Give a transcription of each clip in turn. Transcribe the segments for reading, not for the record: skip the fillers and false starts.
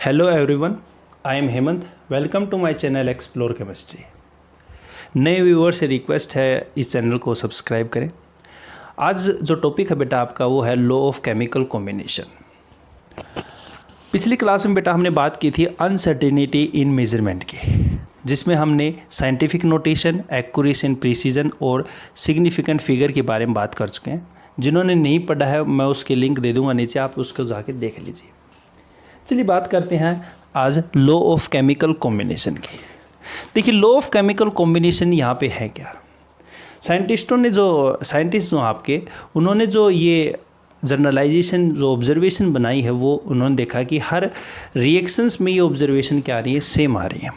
Hello everyone, I am Hemant. Welcome to my channel explore chemistry. नए viewer से request है इस चैनल को सब्सक्राइब करें। आज जो टॉपिक है बेटा आपका वो है लॉ ऑफ केमिकल कॉम्बिनेशन। पिछली क्लास में बेटा हमने बात की थी अनसर्टेनिटी इन मेजरमेंट की, जिसमें हमने scientific notation, accuracy and precision और सिग्निफिकेंट फिगर के बारे में बात कर चुके हैं। जिन्होंने नहीं पढ़ा है मैं उसके लिंक दे दूंगा नीचे, आप उसको जाके देख लीजिए। चलिए बात करते हैं आज लॉ ऑफ केमिकल कॉम्बिनेशन की। देखिए लॉ ऑफ केमिकल कॉम्बिनेशन यहाँ पे है क्या। साइंटिस्ट जो आपके उन्होंने जो ये जनरलाइजेशन जो ऑब्जर्वेशन बनाई है वो उन्होंने देखा कि हर रिएक्शंस में ये ऑब्जर्वेशन क्या आ रही है, सेम आ रही है।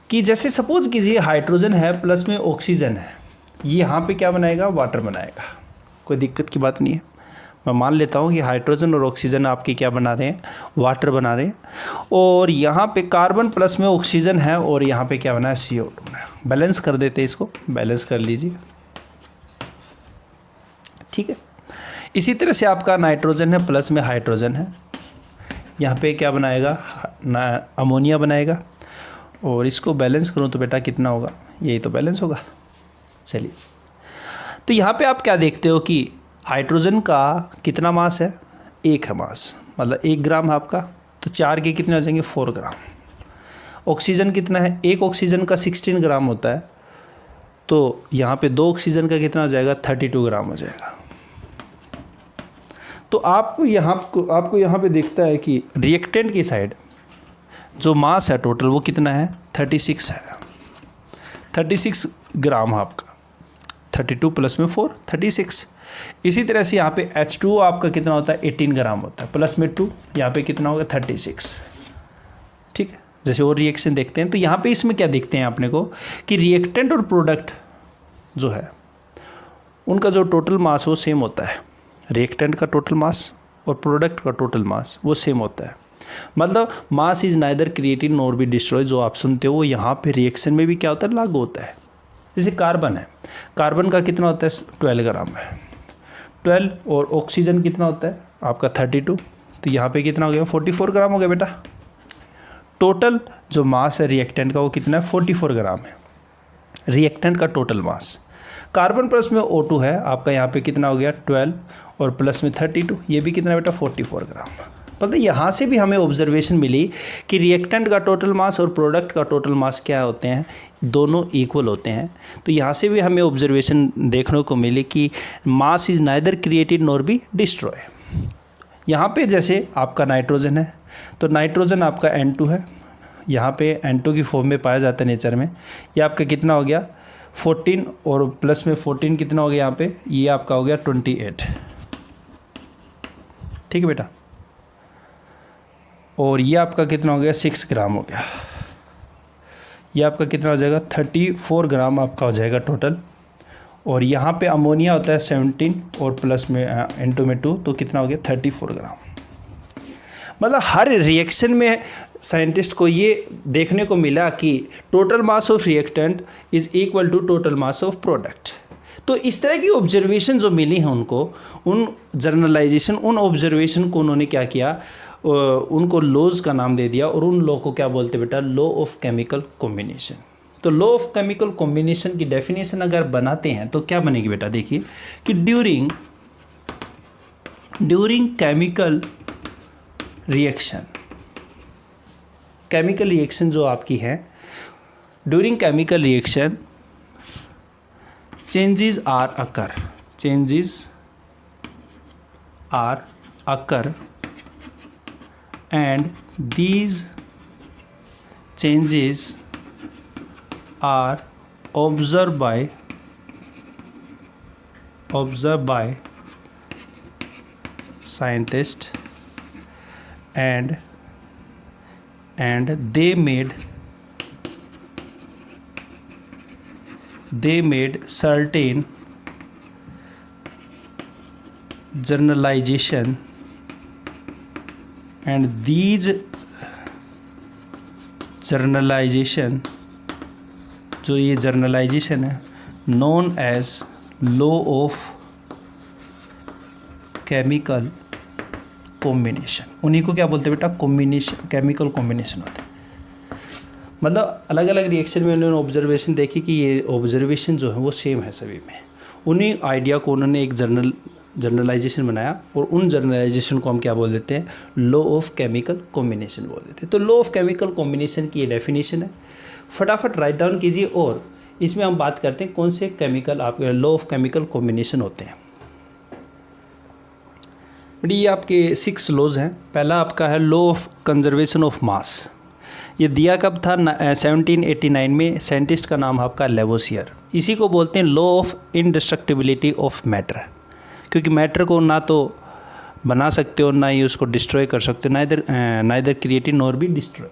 कि जैसे सपोज कीजिए हाइड्रोजन है प्लस में ऑक्सीजन है, ये यहाँ पे क्या बनाएगा, वाटर बनाएगा। कोई दिक्कत की बात नहीं है। मैं मान लेता हूँ कि हाइड्रोजन और ऑक्सीजन आपके क्या बना रहे हैं, वाटर बना रहे हैं। और यहाँ पे कार्बन प्लस में ऑक्सीजन है और यहाँ पे क्या बना है, CO2 है। बैलेंस कर देते हैं, इसको बैलेंस कर लीजिए, ठीक है। इसी तरह से आपका नाइट्रोजन है प्लस में हाइड्रोजन है, यहाँ पे क्या बनाएगा, अमोनिया बनाएगा। और इसको बैलेंस करूँ तो बेटा कितना होगा, यही तो बैलेंस होगा। चलिए तो यहाँ पे आप क्या देखते हो कि हाइड्रोजन का कितना मास है, 1 है मास, मतलब 1 ग्राम है आपका, तो 4 के कितने हो जाएंगे, 4 ग्राम। ऑक्सीजन कितना है, 1 ऑक्सीजन का 16 ग्राम होता है, तो यहाँ पे 2 ऑक्सीजन का कितना हो जाएगा, 32 ग्राम हो जाएगा। तो आपको यहाँ पे दिखता है कि रिएक्टेंट की साइड जो मास है टोटल वो कितना है, 36 है। 36 ग्राम है आपका, 32 प्लस में 4 36। इसी तरह से यहाँ पे H2O आपका कितना होता है, 18 ग्राम होता है, प्लस में 2 यहाँ पे कितना होगा, 36। ठीक है। जैसे और रिएक्शन देखते हैं तो यहाँ पे इसमें क्या देखते हैं अपने को कि रिएक्टेंट और प्रोडक्ट जो है उनका जो टोटल मास वो सेम होता है। रिएक्टेंट का टोटल मास और प्रोडक्ट का टोटल मास वो सेम होता है। मतलब mass is neither created nor be destroy, जो आप सुनते हो वो यहाँ पे रिएक्शन में भी क्या होता है, लागू होता है। जैसे कार्बन है, कार्बन का कितना होता है, 12 ग्राम है, 12। और ऑक्सीजन कितना होता है आपका, 32, तो यहाँ पे कितना हो गया, 44 ग्राम हो गया बेटा। टोटल जो मास है रिएक्टेंट का वो कितना है, 44 ग्राम है रिएक्टेंट का टोटल मास। कार्बन प्लस में O2 है आपका, यहाँ पे कितना हो गया, 12 और प्लस में 32, ये भी कितना बेटा, 44 ग्राम। मतलब यहाँ से भी हमें ऑब्जर्वेशन मिली कि रिएक्टेंट का टोटल मास और प्रोडक्ट का टोटल मास क्या होते हैं, दोनों इक्वल होते हैं। तो यहाँ से भी हमें ऑब्जर्वेशन देखने को मिली कि mass is neither created nor be destroy. यहाँ पे जैसे आपका नाइट्रोजन है तो नाइट्रोजन आपका N2 है, यहाँ पे N2 की फॉर्म में पाया जाता है नेचर में। ये आपका कितना हो गया, 14 और प्लस में 14 कितना हो गया यहाँ पे, ये आपका हो गया 28। ठीक है बेटा। और ये आपका कितना हो गया, 6 ग्राम हो गया। ये आपका कितना हो जाएगा, 34 ग्राम आपका हो जाएगा टोटल। और यहाँ पे अमोनिया होता है 17 और प्लस में N2 में 2, तो कितना हो गया, 34 ग्राम। मतलब हर रिएक्शन में साइंटिस्ट को ये देखने को मिला कि total mass of reactant is equal to total mass of product. तो इस तरह की ऑब्जर्वेशन जो मिली हैं उनको, उन जर्नलाइजेशन, उन ऑब्जर्वेशन को उन्होंने क्या किया, उनको लॉज का नाम दे दिया। और उन लॉ को क्या बोलते बेटा, लॉ ऑफ केमिकल कॉम्बिनेशन। तो लॉ ऑफ केमिकल कॉम्बिनेशन की डेफिनेशन अगर बनाते हैं तो क्या बनेगी बेटा, देखिए कि ड्यूरिंग केमिकल रिएक्शन जो आपकी है, during chemical reaction changes are occur and these changes are observed by scientists and they made certain generalization, and these generalization जो ये जर्नलाइजेशन है known as law of chemical combination, उन्हीं को क्या बोलते हैं बेटा, कॉम्बिनेशन, केमिकल कॉम्बिनेशन होते हैं। मतलब अलग अलग रिएक्शन में उन्होंने ऑब्जर्वेशन देखी कि ये ऑब्जर्वेशन जो है वो सेम है सभी में। उन्हीं आइडिया को उन्होंने एक जनरलाइजेशन बनाया और उन जनरलाइजेशन को हम क्या बोल देते हैं, लॉ ऑफ केमिकल कॉम्बिनेशन बोल देते हैं। तो लॉ ऑफ केमिकल कॉम्बिनेशन की ये डेफिनेशन है, फटाफट राइट डाउन कीजिए। और इसमें हम बात करते हैं कौन से केमिकल आपके लॉ ऑफ केमिकल कॉम्बिनेशन होते हैं। ये आपके 6 लॉज हैं। पहला आपका है law of conservation of mass. ये दिया कब था, 1789 में। साइंटिस्ट का नाम आपका लेवोसियर। इसी को बोलते हैं law of indestructibility of matter, क्योंकि मैटर को ना तो बना सकते हो ना ही उसको डिस्ट्रॉय कर सकते हो, नाइदर क्रिएटिव नॉर भी डिस्ट्रॉय।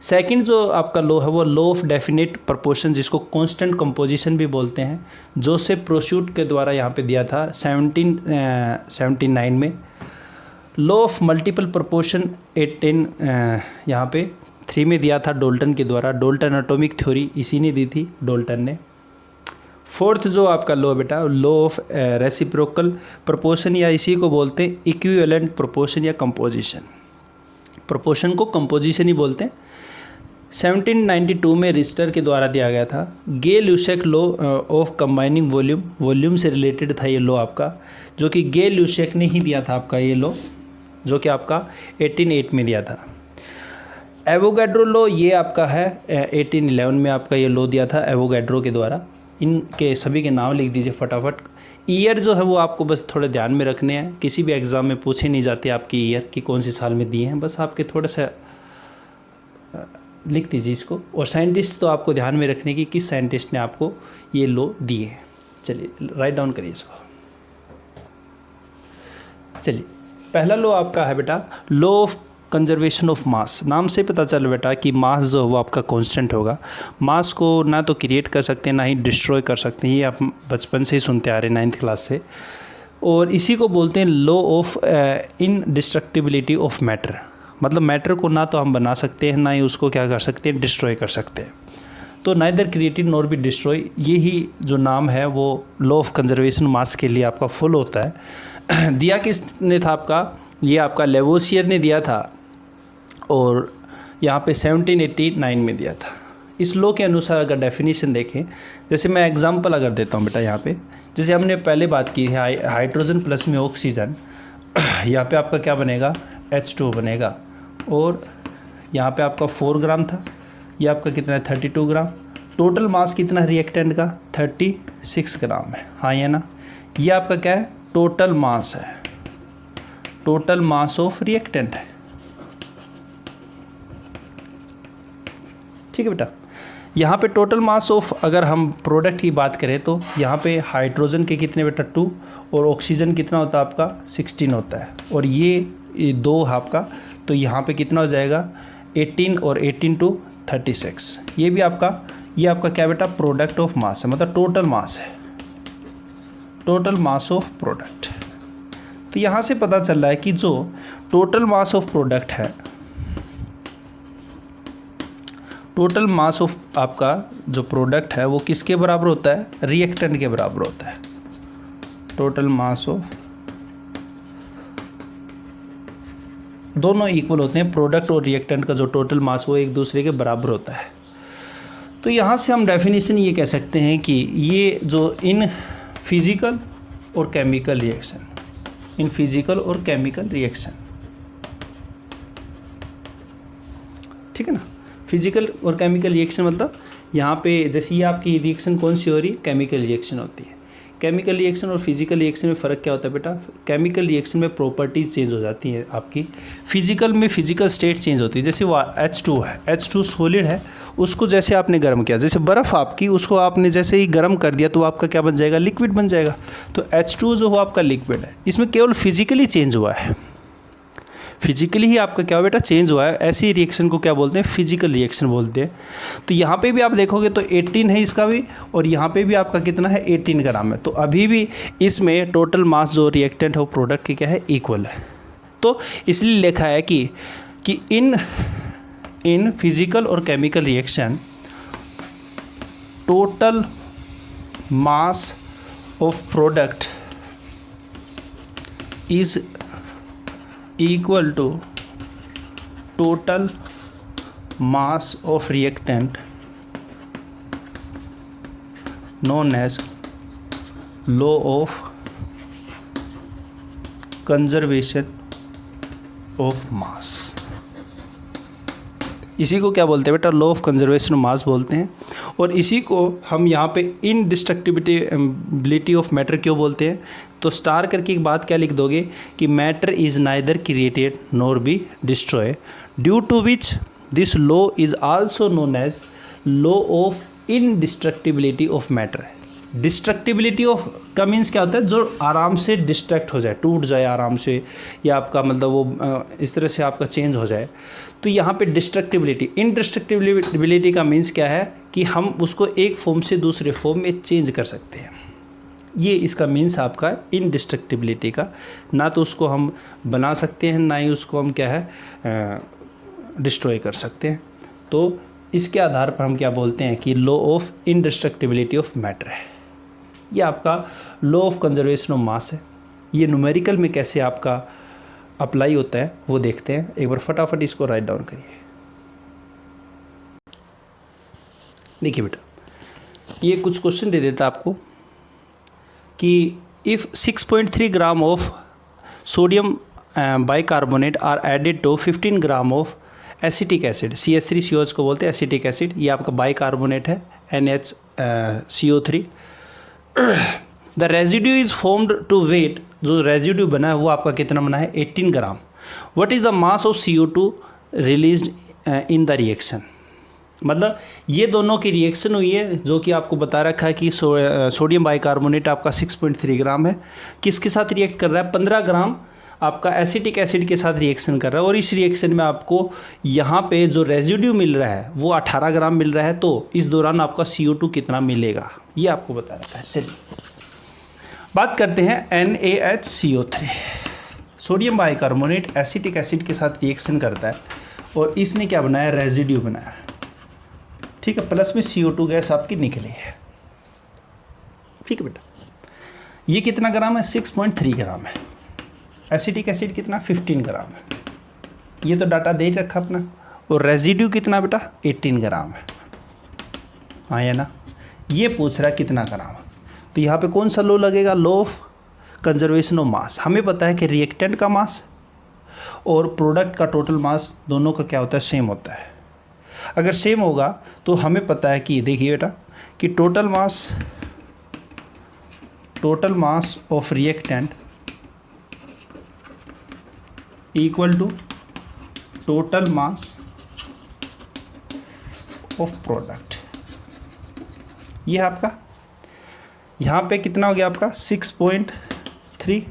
सेकंड जो आपका लॉ है वो लॉ ऑफ डेफिनेट प्रोपोर्शन, जिसको कांस्टेंट कंपोजिशन भी बोलते हैं, जोसेफ प्रोशूट के द्वारा यहाँ पे दिया था 1779 में। लॉ ऑफ मल्टीपल प्रोपोर्शन 18 यहाँ पे 3 में दिया था डाल्टन के द्वारा। डाल्टन एटॉमिक थ्योरी इसी ने दी थी, डाल्टन ने। फोर्थ जो आपका लॉ बेटा, लॉ ऑफ रेसिप्रोकल प्रोपोर्शन, या इसी को बोलते हैं इक्विवेलेंट प्रोपोर्शन या कंपोजिशन। प्रोपोर्शन को कंपोजिशन ही बोलते हैं। 1792 में रिस्टर के द्वारा दिया गया था। Gay Lussac law of combining volume, volume से रिलेटेड था ये लॉ आपका, जो कि गे ल्यूसेक ने ही दिया था आपका ये लॉ, जो कि आपका 1808 में दिया था। एवोगैड्रो लॉ ये आपका है 1811 में आपका ये लॉ दिया था एवोगैड्रो के द्वारा। इनके सभी के नाम लिख दीजिए फटाफट। ईयर जो है वो आपको बस थोड़े ध्यान में रखने हैं, किसी भी एग्ज़ाम में पूछे नहीं जाते आपकी ईयर कि कौन से साल में दिए हैं, बस आपके थोड़ा सा लिख दीजिए इसको। और साइंटिस्ट तो आपको ध्यान में रखने की किस साइंटिस्ट ने आपको ये लॉ दिए हैं। चलिए राइट डाउन करिए इसको। चलिए पहला लॉ आपका है बेटा law of conservation of mass. नाम से पता चल बेटा कि मास जो है वो आपका कांस्टेंट होगा। मास को ना तो क्रिएट कर सकते हैं ना ही डिस्ट्रॉय कर सकते हैं, ये आप बचपन से ही सुनते आ रहे हैं 9th क्लास से। और इसी को बोलते हैं law of indestructibility of matter. मतलब मैटर को ना तो हम बना सकते हैं ना ही उसको क्या कर सकते हैं, डिस्ट्रॉय कर सकते हैं। तो नाइदर क्रिएटिव नॉर भी डिस्ट्रॉय, यही जो नाम है वो लॉ ऑफ कंजर्वेशन मास के लिए आपका फुल होता है। दिया किसने था आपका, ये आपका लेवोसियर ने दिया था और यहाँ पे 1789 में दिया था। इस लॉ के अनुसार अगर डेफिनेशन देखें, जैसे मैं एग्जांपल अगर देता हूँ बेटा यहाँ पे, जैसे हमने पहले बात की है हाइड्रोजन प्लस में ऑक्सीजन, यहाँ पे आपका क्या बनेगा, H2O बनेगा। और यहाँ पे आपका 4 ग्राम था, ये आपका कितना है 32 ग्राम। टोटल मास कितना है रिएक्टेंट का, 36 ग्राम है। हाँ या ना, ये आपका क्या है, टोटल मास है, टोटल मास ऑफ रिएक्टेंट है। ठीक है बेटा। यहाँ पे टोटल मास ऑफ अगर हम प्रोडक्ट की बात करें तो यहाँ पे हाइड्रोजन के कितने बेटा 2 और ऑक्सीजन कितना होता है आपका 16 होता है, और ये 2 आपका, तो यहाँ पे कितना हो जाएगा 18 और 18 to 36। ये भी आपका, ये आपका क्या बेटा प्रोडक्ट ऑफ मास है, मतलब टोटल मास है, टोटल मास ऑफ प्रोडक्ट। तो यहाँ से पता चल रहा है कि जो टोटल मास ऑफ प्रोडक्ट है, टोटल मास ऑफ आपका जो प्रोडक्ट है वो किसके बराबर होता है, रिएक्टेंट के बराबर होता है। टोटल मास ऑफ, दोनों इक्वल होते हैं, प्रोडक्ट और रिएक्टेंट का जो टोटल मास वो एक दूसरे के बराबर होता है। तो यहाँ से हम डेफिनेशन ये कह सकते हैं कि ये जो इन फिजिकल और केमिकल रिएक्शन, इन फिजिकल और केमिकल रिएक्शन, ठीक है ना, फिजिकल और केमिकल रिएक्शन मतलब यहाँ पे जैसे ये आपकी रिएक्शन कौन सी हो रही है, केमिकल रिएक्शन होती है। केमिकल रिएक्शन और फिजिकल रिएक्शन में फ़र्क क्या होता है बेटा, केमिकल रिएक्शन में प्रॉपर्टीज चेंज हो जाती है आपकी, फिजिकल में फिजिकल स्टेट चेंज होती है। जैसे वो H2 है, H2 सॉलिड है, उसको जैसे आपने गर्म किया, जैसे बर्फ़ आपकी, उसको आपने जैसे ही गर्म कर दिया तो आपका क्या बन जाएगा, लिक्विड बन जाएगा। तो H2 जो हो आपका लिक्विड है, इसमें केवल फिजिकली चेंज हुआ है, फिजिकली ही आपका क्या बेटा चेंज हुआ है। ऐसी रिएक्शन को क्या बोलते हैं, फिजिकल रिएक्शन बोलते हैं। तो यहाँ पे भी आप देखोगे तो 18 है इसका भी, और यहाँ पे भी आपका कितना है 18 ग्राम है। तो अभी भी इसमें टोटल मास जो रिएक्टेंट है वो प्रोडक्ट की क्या है, इक्वल है। तो इसलिए लिखा है कि इन फिजिकल और chemical reaction total mass of product is equal to total mass of reactant known as law of conservation of mass। इसी को क्या बोलते हैं बेटा? Law of conservation of mass बोलते हैं। और इसी को हम यहाँ पे इनडिस्ट्रक्टिबिलिटी ऑफ मैटर क्यों बोलते हैं? तो स्टार करके एक बात क्या लिख दोगे कि matter is neither created nor be destroy, due to which this law is also known as law of indestructibility of matter. Destructibility of का मीन्स क्या होता है? जो आराम से डिस्ट्रैक्ट हो जाए, टूट जाए आराम से, या आपका मतलब वो इस तरह से आपका चेंज हो जाए। तो यहाँ पे डिस्ट्रक्टिबिलिटी, इनडिस्ट्रक्टिबिलिटी का मीन्स क्या है कि हम उसको एक फॉर्म से दूसरे फॉर्म में चेंज कर सकते हैं। ये इसका मीन्स आपका इनडिस्ट्रक्टिबिलिटी का। ना तो उसको हम बना सकते हैं, ना ही उसको हम क्या है डिस्ट्रॉय कर सकते हैं। तो इसके आधार पर हम क्या बोलते हैं कि law of indestructibility of matter है। ये आपका law of conservation of mass है। ये न्यूमेरिकल में कैसे आपका अप्लाई होता है वो देखते हैं। एक बार फटाफट इसको राइट डाउन करिए। देखिए बेटा, ये कुछ क्वेश्चन दे देता आपको कि if 6.3 gram of sodium bicarbonate are added to 15 gram of acetic acid, CH3COH को बोलते हैं एसिटिक एसिड। ये आपका बाइकार्बोनेट है NHCO3। The residue is formed to weight, जो रेजिड्यू बना है वो आपका कितना बना है? 18 gram. What is the mass of CO2 released in the reaction? मतलब ये दोनों की रिएक्शन हुई है, जो कि आपको बता रखा है कि सोडियम बाइकार्बोनेट आपका 6.3 ग्राम है। किसके साथ रिएक्ट कर रहा है? 15 ग्राम आपका एसिटिक एसिड के साथ रिएक्शन कर रहा है। और इस रिएक्शन में आपको यहाँ पे जो रेजिड्यू मिल रहा है वो 18 ग्राम मिल रहा है। तो इस दौरान आपका CO2 कितना मिलेगा ये आपको बता रखा है। चलिए बात करते हैं NaHCO3। Sodium bicarbonate acetic acid के साथ रिएक्शन करता है और इसने क्या बनाया? रेजिड्यू बनाया। ठीक है, प्लस में CO2 गैस आपकी निकली है। ठीक है बेटा, ये कितना ग्राम है? 6.3 ग्राम है। एसिटिक एसिड कितना? 15 ग्राम है। ये तो डाटा दे रखा अपना। और रेजिड्यू कितना बेटा? 18 ग्राम है। हाँ या ना? ये पूछ रहा है कितना ग्राम। तो यहाँ पे कौन सा लॉ लगेगा? Law of conservation of mass. हमें पता है कि रिएक्टेंट का मास और प्रोडक्ट का टोटल मास दोनों का क्या होता है? सेम होता है। अगर सेम होगा तो हमें पता है कि देखिए बेटा कि total mass of reactant equal to total mass of product. ये आपका यहाँ पे कितना हो गया आपका? 6.3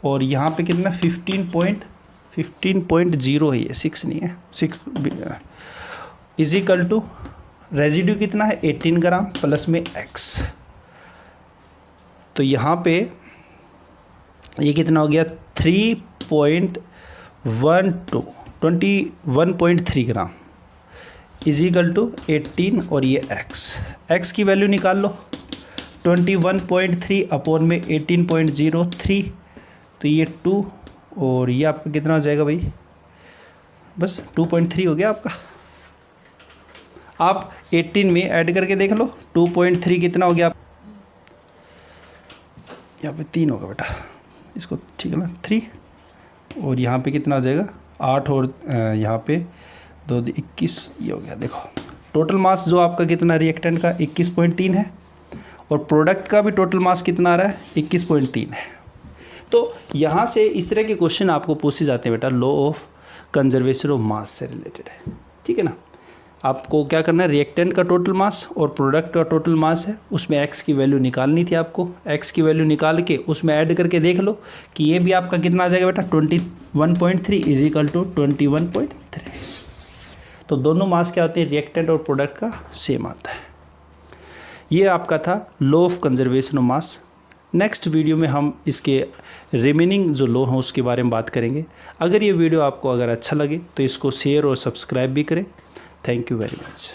और यहाँ पे कितना? 15.0 है। ये 6 नहीं है, 6 इज इक्वल टू रेजिड्यू कितना है? 18 ग्राम प्लस में x। तो यहाँ पे ये कितना हो गया? 21.3 ग्राम इज इक्वल टू 18 और ये x की वैल्यू निकाल लो। 21.3 अपॉन में 18.03, तो ये 2 और ये आपका कितना हो जाएगा भाई? बस 2.3 हो गया आपका। आप 18 में ऐड करके देख लो 2.3 कितना हो गया? यहाँ पे 3 होगा बेटा, इसको ठीक है ना 3, और यहाँ पे कितना हो जाएगा? 8 और यहाँ पे 2 21, ये हो गया। देखो टोटल मास जो आपका कितना रिएक्टेंट का 21.3 है और प्रोडक्ट का भी टोटल मास कितना आ रहा है? 21.3 है। तो यहाँ से इस तरह के क्वेश्चन आपको पूछे जाते हैं बेटा, law of conservation of mass से रिलेटेड है। ठीक है ना? आपको क्या करना है? रिएक्टेंट का टोटल मास और प्रोडक्ट का टोटल मास है, उसमें x की वैल्यू निकालनी थी आपको। x की वैल्यू निकाल के उसमें ऐड करके देख लो कि ये भी आपका कितना आ जाएगा बेटा? 21.3 इज इक्वल टू 21.3। तो दोनों मास क्या होते हैं? रिएक्टेंट और प्रोडक्ट का सेम आता है। ये आपका था law of conservation of mass. Next video में हम इसके रिमेनिंग जो लॉ हैं उसके बारे में बात करेंगे। अगर ये वीडियो आपको अगर अच्छा लगे तो इसको शेयर और सब्सक्राइब भी करें। Thank you very much.